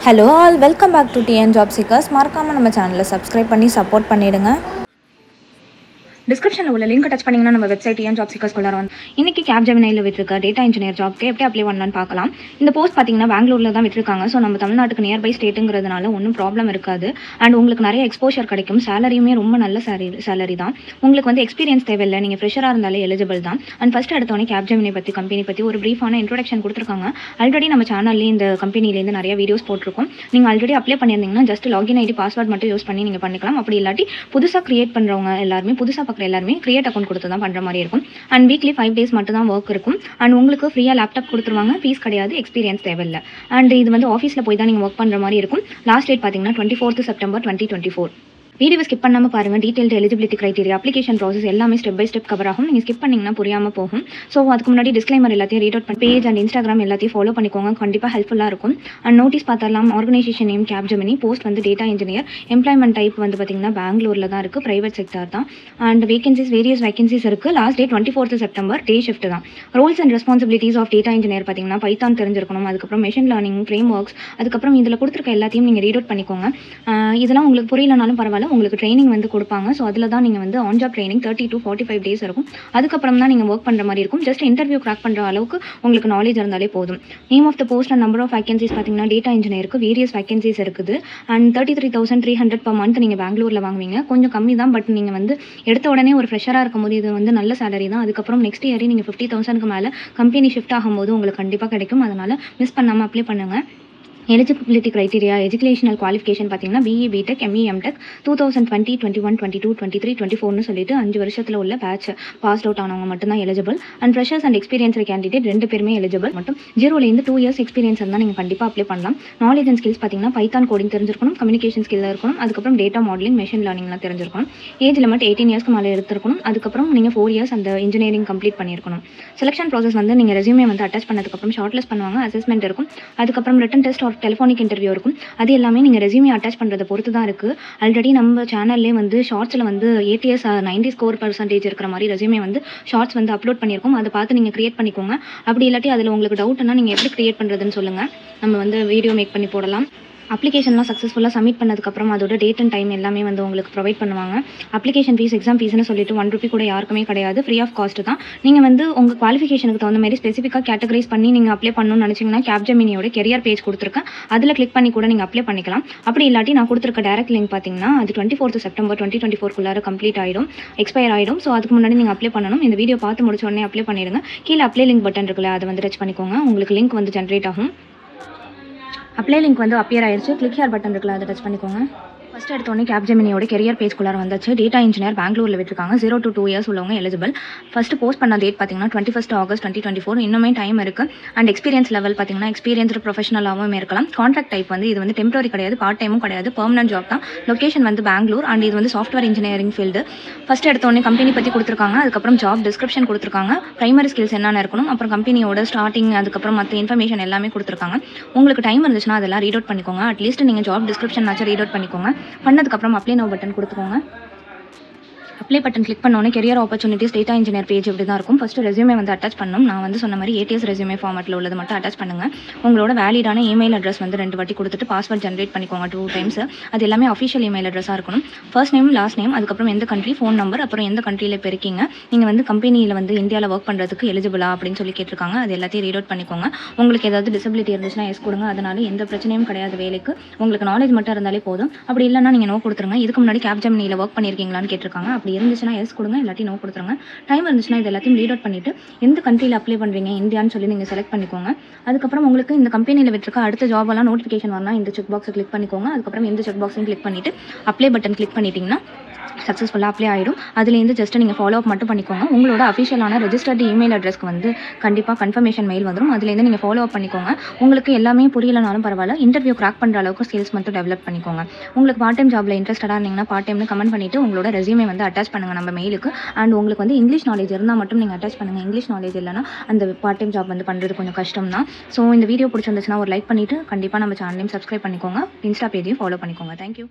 Hello all, welcome back to TN Job Seekers. மறக்காம நம்ம சேனலை சப்ஸ்கிரைப் பண்ணி சப்போர்ட் பண்ணிடுங்க. டிஸ்கிரிப்ஷனில் உள்ள லிங்க் டச் பண்ணிங்கன்னா நம்ம வெப்சைட் TN Job Seekers குள்ள வந்து இன்றைக்கி கேப்ஜெமினியில் விட்டுருக்க டேட்டா இன்ஜினியர் ஜாப்க்கு எப்படி அப்ளை பண்ணலான்னு பார்க்கலாம். இந்த போஸ்ட் பார்த்தீங்கன்னா பெங்களூரில் தான் விட்டுருக்காங்க. ஸோ நம்ம தமிழ்நாட்டுக்கு நியர்பை ஸ்டேட்டுங்கிறதுனால ஒன்றும் ப்ராப்ளம் இருக்காது. அண்ட் உங்களுக்கு நிறைய எக்ஸ்போஷர் கிடைக்கும். சேலரியுமே ரொம்ப நல்ல சேலரி தான். உங்களுக்கு வந்து எக்ஸ்பீரியன்ஸ் தேவையில்லை, நீங்கள் ஃப்ரெஷராக இருந்தாலே எலிஜிபிள் தான். அண்ட் ஃபஸ்ட் எடுத்தோடனே கேப்ஜெமினி பற்றி கம்பெனி பற்றி ஒரு ப்ரீஃபான இன்ட்ரோடக்ஷன் கொடுத்துருக்காங்க. ஆல்ரெடி நம்ம சேனல்லேயே இந்த கம்பெனிலேருந்து நிறைய வீடியோஸ் போட்டிருக்கோம். நீங்கள் ஆல்ரெடி அப்ளை பண்ணியிருந்தீங்கன்னா ஜஸ்ட் லாகின் ஐடி பாஸ்வேர்ட் மட்டும் யூஸ் பண்ணி நீங்கள் பண்ணிக்கலாம். அப்படி இல்லாட்டி புதுசாக கிரியேட் பண்ணுறவங்க எல்லாருமே புதுசாக பார்க்குற எல்லாருமே கிரியேட் அக்கௌண்ட் கொடுத்து தான் பண்ணுற மாதிரி இருக்கும். அண்ட் வீக்லி 5 days மட்டும் தான் ஒர்க் இருக்கும். அண்ட் உங்களுக்கு ஃப்ரீயாக லேப்டாப் கொடுத்துருவாங்க. ஃபீஸ் கிடையாது, எக்ஸ்பீரியன்ஸ் தேவையில்லை. அண்ட் இது வந்து ஆஃபீஸில் போய் தான் நீங்கள் ஒர்க் பண்ணுற மாதிரி இருக்கும். லாஸ்ட் டேட் பார்த்தீங்கன்னா 24th September 2024. வீடியோ ஸ்கிப் பண்ணாமல் பாருங்கள். Detailed eligibility criteria, application process எல்லாமே ஸ்டெப் பை ஸ்டெப் கவர் ஆகும். நீங்கள் ஸ்கிப் பண்ணிங்கன்னா புரியாமல் போகும். ஸோ அதுக்கு முன்னாடி டிஸ்க்ளைமர் எல்லாத்தையும் ரீட் அவுட் பண்ணி பேஜ் அண்ட் இன்ஸ்டாகிராம் எல்லாத்தையும் ஃபாலோ பண்ணிக்கோங்க. கண்டிப்பாக ஹெல்ப்ஃபுல்லாக இருக்கும். அண்ட் நோட்டீஸ் பார்த்தரலாம். ஆர்கனைசேஷன் நேம் கேப்ஜெமினி, போஸ்ட் வந்து டேட்டா இன்ஜினியர், எம்ப்ளாய்மெண்ட் டைப் வந்து பார்த்தீங்கன்னா பெங்களூரில் தான் இருக்குது, ப்ரைவேட் செக்டர் தான். அண்ட் வேரியஸ் வேகன்சிஸ் இருக்குது. Last date 24th September, day shift தான். Roles and responsibilities of data engineer பார்த்தீங்கன்னா பைத்தான் தெரிஞ்சிருக்கணும். அதுக்கப்புறம் மெஷின் லேர்னிங் ஃப்ரேம் ஒர்க்ஸ், அதுக்கப்புறம் இதில் கொடுத்துருக்க எல்லாத்தையும் நீங்கள் ரீட் அவுட் பண்ணிக்கோங்க. இதெல்லாம் உங்களுக்கு புரியலனாலும் பரவாயில்ல, உங்களுக்கு ட்ரைனிங் வந்து கொடுப்பாங்க. ஸோ அதில் தான் நீங்கள் வந்து on job training 30 to 45 days இருக்கும். அதுக்கப்புறம் தான் நீங்கள் ஒர்க் பண்ணுற மாதிரி இருக்கும். ஜஸ்ட் இன்டர்வியூ கிராக் பண்ணுற அளவுக்கு உங்களுக்கு நாலேஜ் இருந்தாலே போதும். Name of the post and number of vacancies பார்த்தீங்கன்னா டேட்டா இன்ஜினியருக்கு வேரியஸ் வேகன்சிஸ் இருக்குது. அண்ட் 33,300 per month நீங்கள் பெங்களூரில் வாங்குவீங்க. கொஞ்சம் கம்மி தான், பட் நீங்கள் வந்து எடுத்த உடனே ஒரு ஃப்ரெஷராக இருக்கும்போது இது வந்து நல்ல சேலரி தான். அதுக்கப்புறம் நெக்ஸ்ட் இயரே நீங்கள் 50,000க்கு மேலே கம்பெனி ஷிஃப்ட் ஆகும்போது உங்களுக்கு கண்டிப்பாக கிடைக்கும். அதனால் மிஸ் பண்ணாமல் அப்ளை பண்ணுங்கள். எலிஜிபிலிட்டி கிரைட்டீரியா, எஜுகேஷனல் குவாலிஃபிகேஷன் பார்த்தீங்கன்னா BE BTech ME MTech 2020 21 22 23 24 சொல்லிட்டு 5 வருஷத்தில் உள்ள பேட்ச் பாஸ் அவுட் ஆனவங்க மட்டும்தான் eligible. And freshers and experience candidate 2 பேருமே எலிஜிபிள். மட்டும் 0லேருந்து 2 years எக்ஸ்பீரியன்ஸ் இருந்தால் நீங்கள் கண்டிப்பாக அப்ளை பண்ணலாம். நாலேஜ் அண்ட் ஸ்கில்ஸ் பார்த்தீங்கன்னா பைத்தான் கோடிங் தெரிஞ்சிருக்கணும், கம்யூனிகேஷன் ஸ்கில் இருக்கணும், அதுக்கப்புறம் டேட்டா மாடலிங், மெஷின் லேர்னிங்லாம் தெரிஞ்சிருக்கணும். ஏஜ் லிமிட் 18 yearsக்கு மேலே எடுத்துருக்கணும். அதுக்கப்புறம் நீங்கள் 4 years அந்த இன்ஜினியரிங் கம்ப்ளீட் பண்ணியிருக்கணும். செலக்ஷன் ப்ராசஸ் வந்து நீங்கள் ரெஸ்யூமே வந்து அட்டாச் பண்ணதுக்கப்புறம் ஷார்ட் லிஸ்ட் பண்ணுவாங்க, அசஸ்மெண்ட் இருக்கும், அதுக்கப்புறம் written test or telephonic interview இருக்கும். அது எல்லாமே நீங்கள் ரெஸ்யூமே அட்டாச் பண்ணுறதை பொறுத்து தான் இருக்குது. ஆல்ரெடி நம்ம சேனல்லே வந்து ஷார்ட்ஸில் வந்து ATS 90 score percentage இருக்கிற மாதிரி ரெஸ்யூமே வந்து ஷார்ட்ஸ் வந்து அப்லோட் பண்ணியிருக்கோம். அதை பார்த்து நீங்கள் கிரியேட் பண்ணிக்கோங்க. அப்படி இல்லாட்டி அதில் உங்களுக்கு டவுட்னா நீங்கள் எப்படி கிரியேட் பண்ணுறதுன்னு சொல்லுங்கள், நம்ம வந்து வீடியோ மேக் பண்ணி போடலாம். அப்ளிகேஷன்லாம் சக்ஸஸ்ஃபுல்லாக சப்மிட் பண்ணதுக்கப்புறம் அதோட டேட் அண்ட் டைம் எல்லாமே வந்து உங்களுக்கு ப்ரொவைட் பண்ணுவாங்க. அப்ளிகேஷன் ஃபீஸ், எக்ஸாம் ஃபீஸ்னு சொல்லிட்டு 1 rupee கூட யாருக்குமே கிடையாது, ஃப்ரீ ஆஃப் காஸ்ட் தான். நீங்கள் வந்து உங்கள் குவாலிஃபிகேஷனுக்கு தகுந்த மாதிரி ஸ்பெசிஃபிக்காக கேட்டகரைஸ் பண்ணி நீங்கள் அப்ளை பண்ணணும்னு நினச்சிங்கன்னா கேப்ஜெமினியோட கெரியர் பேஜ் கொடுத்துருக்கேன், அதில் கிளிக் பண்ணி கூட நீங்கள் அப்ளை பண்ணிக்கலாம். அப்படி இல்லாட்டி நான் கொடுத்துருக்க டேரக்ட் லிங்க் பார்த்தீங்கன்னா அது 24th September 2024 கம்ப்ளீட் ஆகிடும், எக்ஸ்பயர் ஆகிடும். ஸோ அதுக்கு முன்னாடி நீங்கள் அப்ளை பண்ணணும். இந்த வீடியோ பார்த்து முடிச்ச உடனே அப்ளை பண்ணிடுங்க. கீழே அப்ளை லிங்க் பட்டன் இருக்குல்ல, அதை வந்து டச் பண்ணிக்கோங்க. உங்களுக்கு லிங்க் வந்து ஜென்ரேட் ஆகும். அப்ளை லிங்க் வந்து அப்பியர் ஆயிடுச்சு. கிளிக் ஹியர் பட்டன் இருக்குல்ல, அதை டச் பண்ணிக்கோங்க. ஃபஸ்ட் எடுத்தோடனே கேப்ஜெமினியோட கெரியர் பேஜ்குள்ளார வந்தாச்சு. டேட்டா இன்ஜினியர் பெங்களூரில் விட்டுருக்காங்க. 0 to 2 years உள்ளவங்க எலிஜிபிள். ஃபஸ்ட்டு போஸ்ட் பண்ண டேட் பார்த்தீங்கன்னா 21st August 2024. இன்னுமே டைம் இருக்குது. அண்ட் எக்ஸ்பீரியன்ஸ் லெவல் பார்த்தீங்கன்னா எக்ஸ்பீரியன்ஸ்டு ப்ரொஃபஷனலாகவும் இருக்கலாம். கான்ட்ராக்ட் டைப் வந்து இது வந்து டெம்பரரி கிடையாது, பார்ட் டைமும் கிடையாது, பெர்மனன்ட் ஜாப் தான். லொக்கேஷன் வந்து பெங்களூர். அண்ட் இது வந்து சாஃப்ட்வேர் இன்ஜினியரிங் ஃபீல்டு. ஃபஸ்ட் எடுத்தோடனே கம்பெனி பற்றி கொடுத்துருக்காங்க, அதுக்கப்புறம் ஜாப் டிஸ்கிரிப்ஷன் கொடுத்துருக்காங்க, ப்ரைமரி ஸ்கில்ஸ் என்னென்ன இருக்கணும், அப்புறம் கம்பெனியோட ஸ்டார்டிங், அதுக்கப்புறம் மற்ற இன்ஃபர்மேஷன் எல்லாமே கொடுத்துருக்காங்க. உங்களுக்கு டைம் இருந்துச்சுன்னா அதெல்லாம் ரீட் அவுட் பண்ணிக்கோங்க. அட்லீஸ்ட் நீங்கள் ஜாப் டிஸ்கிரிப்ஷன் ஆச்சு ரீட் அவுட் பண்ணிக்கோங்க. பண்ணதுக்கப்புறம் அப்ளை நவ் பட்டன் கொடுத்துக்கோங்க. அப்ளை பட்டன் கிளிக் பண்ணோன்னே career opportunities data engineer page இப்படி தான் இருக்கும். ஃபஸ்ட்டு ரெஸ்யூமே வந்து அட்டாச் பண்ணணும். நான் வந்து சொன்ன மாதிரி ATS ரெஸ்யூமே ஃபார்மேட்டில் உள்ளது மட்டும் அட்டாச் பண்ணுங்கள். உங்களோட வேலிடான இமெயில் அட்ரஸ் வந்து 2 வாட்டி கொடுத்துட்டு பாஸ்வேர்ட் ஜென்ரேட் பண்ணிக்கோங்க 2 times. அது எல்லாமே அஃபிஷியல் இமெயில் அட்ரஸாக இருக்கணும். ஃபர்ஸ்ட் நேம், லாஸ்ட் நேம், அதுக்கப்புறம் எந்த கண்ட்ரி, ஃபோன் நம்பர், அப்புறம் எந்த கண்ட்ரியில் இப்போ இருக்கீங்க, நீங்கள் வந்து கம்பெனியில் வந்து இந்தியாவில் ஒர்க் பண்ணுறதுக்கு எலிஜிபிளா அப்படின்னு சொல்லி கேட்டிருக்காங்க. அது எல்லாத்தையும் ரீட் அவுட் பண்ணிக்கோங்க. உங்களுக்கு ஏதாவது டிசபிலிட்டி இருந்துச்சுன்னா எஸ் கொடுங்க. அதனால எந்த பிரச்சனையும் கிடையாது வேலைக்கு. உங்களுக்கு நாலேஜ் மட்டும் இருந்தாலே போதும். அப்படி இல்லைன்னா நீங்கள் நோ கொடுத்துருங்க. இதுக்கு முன்னாடி கேப்ஜெமினியில் ஒர்க் பண்ணியிருக்கீங்களான்னு கேட்டிருக்காங்க. அப்படி இருந்துச்சுன்னா எஸ் கொடுங்க, இல்லாட்டி நோ கொடுத்துருங்க. டைம் இருந்துச்சுன்னா இது எல்லாத்தையும் ரீட் அவுட் பண்ணிவிட்டு எந்த கண்ட்ரியில் அப்ளை பண்ணுறீங்க, இந்தியான்னு சொல்லி நீங்கள் செலக்ட் பண்ணிக்கோங்க. அதுக்கப்புறம் உங்களுக்கு இந்த கம்பெனியில் விட்டுருக்க அடுத்த ஜாபெல்லாம் நோட்டிஃபிகேஷன் வரலாம், இந்த செக் பாக்ஸை கிளிக் பண்ணிக்கோங்க. அதுக்கப்புறம் எந்த செக் பாக்ஸையும் கிளிக் பண்ணிவிட்டு அப்ளை பட்டன் கிளிக் பண்ணிட்டீங்கன்னா சக்ஸஸ்ஃபுல்லாக அப்ளை ஆகிடும். அதுலேருந்து ஜஸ்ட் நீங்கள் ஃபாலோ அப் மட்டும் பண்ணிக்கோங்க. உங்களோட அஃபிஷியலான ரெஜிஸ்டர்டு இமெயில் அட்ரஸ்க்கு வந்து கண்டிப்பாக கன்ஃபர்மேஷன் மெயில் வந்துடும். அதுலேருந்து நீங்கள் ஃபாலோ அப் பண்ணிக்கோங்க. உங்களுக்கு எல்லாமே புரியலனாலும் பரவாயில்ல, இன்டர்வியூ கிராக் பண்ணுற அளவுக்கு ஸ்கில்ஸ் மட்டும் டெவலப் பண்ணிக்கோங்க. உங்களுக்கு பார்ட் டைம் ஜாபில் இன்ட்ரெஸ்டடாக இருந்தீங்கன்னா பார்ட் டைம்னு கமெண்ட் பண்ணிவிட்டு உங்களோட ரெஸ்யூமே வந்து அட்டாச் பண்ணுங்கள் நம்ம மெயிலுக்கு. அண்ட் உங்களுக்கு வந்து இங்கிலீஷ் நாலேஜ் இருந்தால் மட்டும் நீங்கள் அட்டாச் பண்ணுங்கள். இங்கிலீஷ் நாலேஜ் இல்லைனா அந்த பார்ட் டைம் ஜாப் வந்து பண்ணுறது கொஞ்சம் கஷ்டம் தான். ஸோ இந்த வீடியோ பிடிச்சிருந்துச்சுன்னா ஒரு லைக் பண்ணிவிட்டு கண்டிப்பாக நம்ம சேனலையும் சப்ஸ்கிரைப் பண்ணிக்கோங்க. இன்ஸ்டா பேஜையும் ஃபாலோ பண்ணிக்கோங்க. தேங்க்யூ.